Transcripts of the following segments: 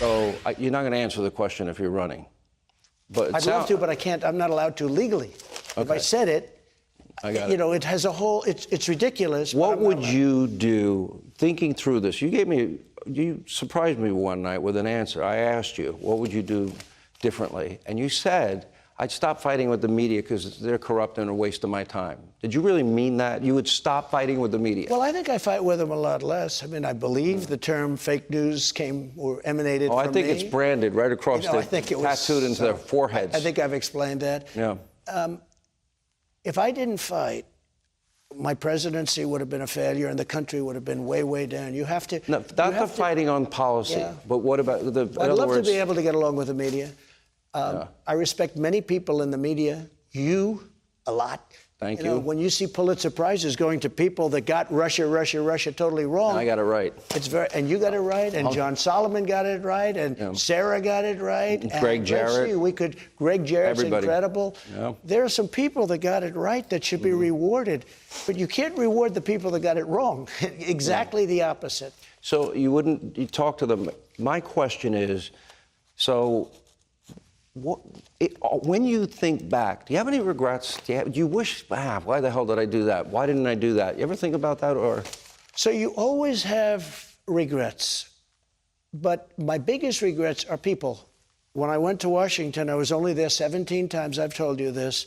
So you're not going to answer the question if you're running. But I'd love to, but I can't. I'm not allowed to legally. Okay. If I said it, it has a whole. It's ridiculous. What would you do, thinking through this? You surprised me one night with an answer. I asked you, what would you do differently? And you said, I'd stop fighting with the media because they're corrupt and a waste of my time. Did you really mean that? You would stop fighting with the media? Well, I think I fight with them a lot less. I mean, I believe the term fake news emanated from me. I think it's branded right across I think it was tattooed into their foreheads. I think I've explained that. Yeah. If I didn't fight, my presidency would have been a failure and the country would have been way, way down. You have to... No, not the fighting on policy, but what about the... I'd love to be able to get along with the media. I respect many people in the media, you, a lot. Thank you. When you see Pulitzer Prizes going to people that got Russia totally wrong. I got it right. And you got it right, and John Solomon got it right, and Sarah got it right. Greg Jarrett. Greg Jarrett's Everybody. incredible. Yeah. There are some people that got it right that should be rewarded, but you can't reward the people that got it wrong. Exactly the opposite. So you talk to them. My question is, when you think back, do you have any regrets? Do you wish, why the hell did I do that? Why didn't I do that? You ever think about that? Or so you always have regrets, but my biggest regrets are people. When I went to Washington, I was only there 17 times, I've told you this,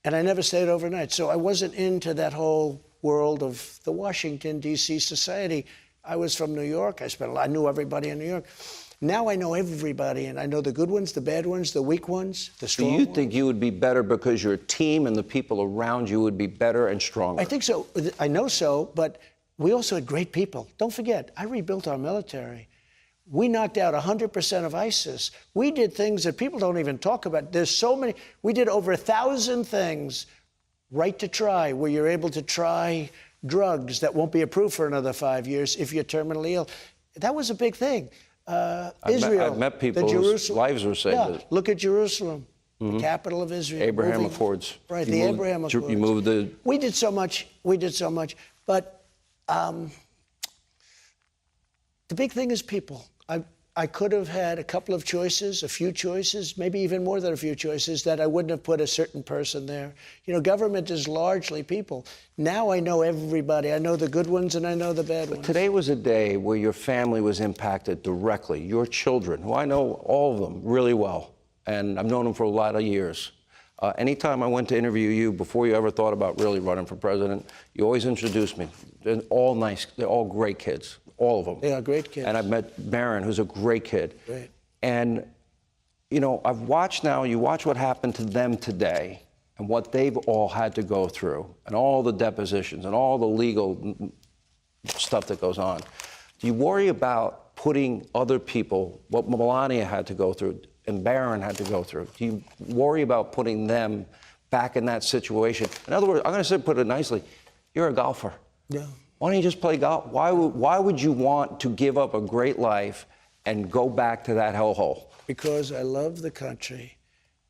and I never stayed overnight. So I wasn't into that whole world of the Washington, D.C. society. I was from New York. I knew everybody in New York. Now I know everybody, and I know the good ones, the bad ones, the weak ones, the strong ones. Do you think you would be better because your team and the people around you would be better and stronger? I think so. I know so, but we also had great people. Don't forget, I rebuilt our military. We knocked out 100% of ISIS. We did things that people don't even talk about. There's so many. We did over 1,000 things, right to try, where you're able to try drugs that won't be approved for another 5 years if you're terminally ill. That was a big thing. Israel, I've met people whose lives were saved. Yeah, look at Jerusalem, the capital of Israel. Abraham Accords. Right, the Abraham Accords. You moved the... We did so much. But the big thing is people. I could have had a couple of choices, a few choices, maybe even more than a few choices, that I wouldn't have put a certain person there. Government is largely people. Now I know everybody. I know the good ones and I know the bad ones. Today was a day where your family was impacted directly. Your children, who I know all of them really well, and I've known them for a lot of years. Anytime I went to interview you, before you ever thought about really running for president, you always introduced me. They're all nice. They're all great kids. All of them. They are great kids. And I've met Barron, who's a great kid. Great. And, I've watched now, you watch what happened to them today and what they've all had to go through and all the depositions and all the legal stuff that goes on. Do you worry about putting other people, what Melania had to go through and Barron had to go through, do you worry about putting them back in that situation? In other words, I'm going to put it nicely, you're a golfer. Yeah. Why don't you just play golf? Why would you want to give up a great life and go back to that hellhole? Because I love the country,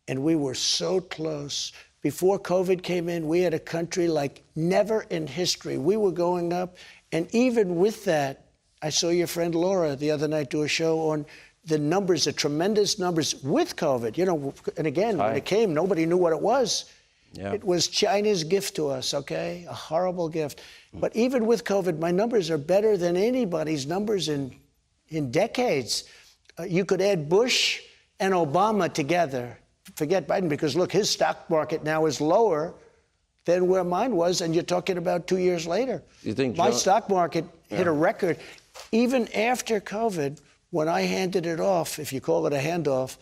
and we were so close. Before COVID came in, we had a country like never in history. We were going up, and even with that, I saw your friend Laura the other night do a show on the numbers, the tremendous numbers with COVID. And again, when it came, nobody knew what it was. Yeah. It was China's gift to us, okay? A horrible gift. But even with COVID, my numbers are better than anybody's numbers in decades. You could add Bush and Obama together. Forget Biden, because look, his stock market now is lower than where mine was, and you're talking about 2 years later. You think my stock market hit a record. Even after COVID, when I handed it off, if you call it a handoff,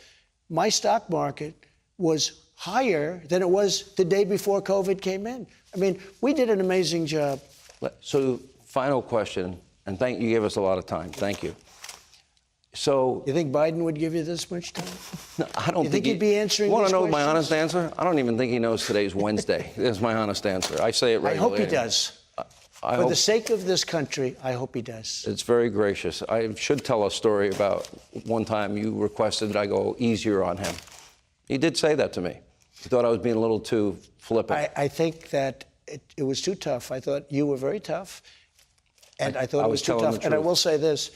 my stock market was higher than it was the day before COVID came in. I mean, we did an amazing job. So, final question, and you gave us a lot of time. Thank you. So, you think Biden would give you this much time? No, I don't think he'd be answering. You want to know my honest answer? I don't even think he knows today's Wednesday. That's my honest answer. I say it regularly. I hope he does. For the sake of this country, I hope he does. It's very gracious. I should tell a story about one time you requested that I go easier on him. He did say that to me. He thought I was being a little too flippant. I think that it was too tough. I thought you were very tough, and I thought it was too tough. And I will say this,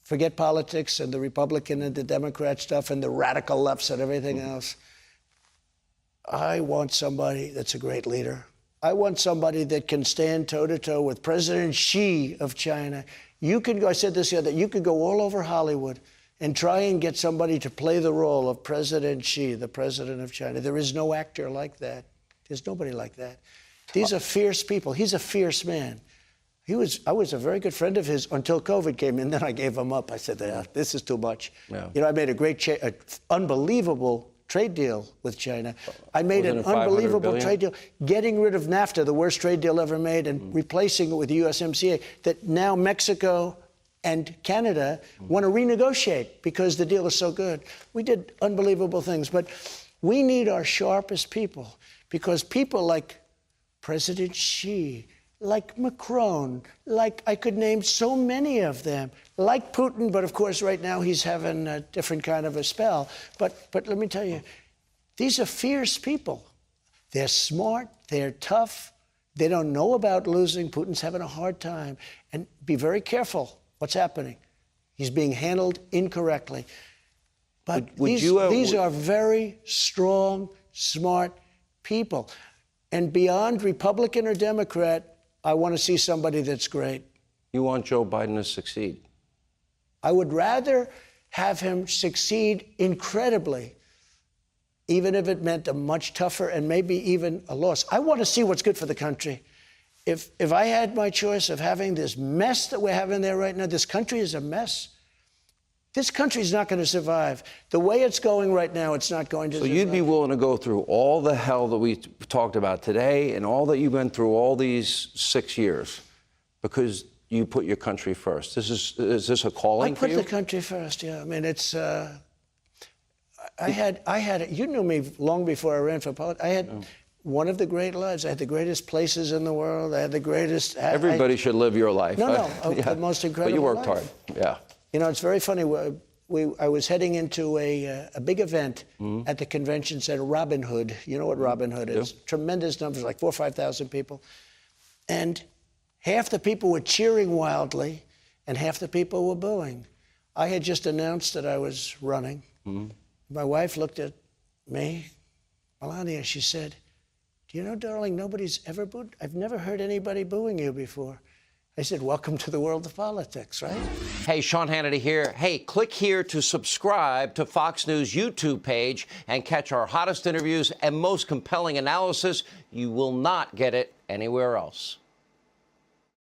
Forget politics and the Republican and the Democrat stuff and the radical lefts and everything else. I want somebody that's a great leader. I want somebody that can stand toe-to-toe with President Xi of China. You can go, I said this the other day, you could go all over Hollywood and try and get somebody to play the role of President Xi, the president of China. There is no actor like that. There's nobody like that. These are fierce people. He's a fierce man. I was a very good friend of his until COVID came in. Then I gave him up. I said, this is too much. Yeah. You know, I made a unbelievable trade deal with China. I made an Wasn't it $500 unbelievable billion? trade deal, getting rid of NAFTA, the worst trade deal ever made, and replacing it with the USMCA, that now Mexico and Canada want to renegotiate because the deal is so good. We did unbelievable things, but we need our sharpest people, because people like President Xi, like Macron, like I could name so many of them, like Putin, but of course right now he's having a different kind of a spell. But let me tell you, these are fierce people. They're smart, they're tough, they don't know about losing. Putin's having a hard time. And be very careful what's happening. He's being handled incorrectly. But these are very strong, smart people. And beyond Republican or Democrat, I want to see somebody that's great. You want Joe Biden to succeed? I would rather have him succeed incredibly, even if it meant a much tougher and maybe even a loss. I want to see what's good for the country. If I had my choice of having this mess that we're having there right now, this country is a mess. This country's not going to survive. The way it's going right now, it's not going to survive. So you'd be willing to go through all the hell that we talked about today and all that you've been through all these 6 years because you put your country first. Is this a calling for you? I put the country first, yeah. I mean, it's... I had you knew me long before I ran for politics. I had one of the great lives. I had the greatest places in the world. I had the greatest... Everybody should live your life. No, Yeah. the most incredible But you worked life. hard, yeah. You know, it's very funny. I was heading into a big event at the convention center, Robin Hood. You know what Robin Hood is? Yeah. Tremendous numbers, like 4,000 or 5,000 people. And half the people were cheering wildly, and half the people were booing. I had just announced that I was running. My wife looked at me, Melania, she said, "Do you know, darling, nobody's ever booed? I've never heard anybody booing you before." I said, "Welcome to the world of politics," right? Hey, Sean Hannity here. Hey, click here to subscribe to Fox News YouTube page and catch our hottest interviews and most compelling analysis. You will not get it anywhere else.